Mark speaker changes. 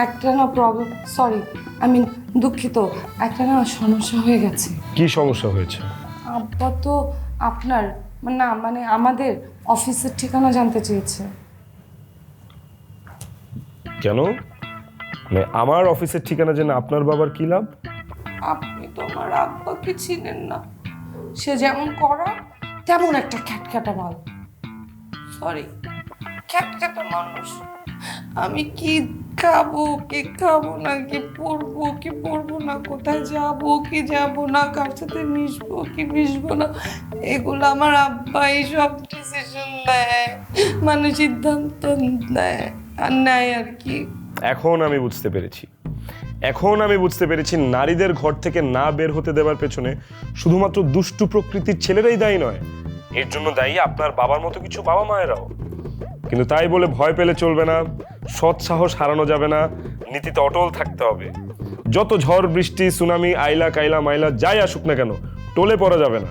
Speaker 1: একটা না problem, sorry, দুঃখিত, একটা না সমস্যা হয়ে গেছে।
Speaker 2: কি সমস্যা হয়েছে?
Speaker 1: আব্বা তো আপনার না মানে আমাদের অফিসের ঠিকানা জানতে চেয়েছে।
Speaker 2: কেন? মানে আমার অফিসের ঠিকানা জেনে আপনার বাবার কি লাভ?
Speaker 1: আপনি তো আমার আব্বাকে চিনেন না, সে যেমন করা তেমন একটা খ্যাটখ্যাটা মাল, সরি খ্যাটখ্যাটা মানুষ। আমি কি খাবো কি খাবো না, কি পরবো কি পরবো না, কোথায় যাবো কি যাবো না, কার সাথে মিশবো কি মিশবো না, এগুলো আমার আব্বাই সব ডিসিশন দেয়, মানে সিদ্ধান্ত দেয় আর নেয় আর কি।
Speaker 2: এখন আমি বুঝতে পেরেছি নারীদের ঘর থেকে না বের হতে দেওয়ার পেছনে শুধুমাত্র দুষ্টু প্রকৃতির ছেলেরাই দায়ী নয়, এর জন্য দায়ী আপনার বাবার মতো কিছু বাবা মায়েরাও। কিন্তু তাই বলে ভয় পেলে চলবে না, সৎ সাহস হারানো যাবে না, নীতিতে অটল থাকতে হবে। যত ঝড় বৃষ্টি সুনামি আইলা কাইলা মাইলা যাই আসুক না কেন, টলে পড়া যাবে না।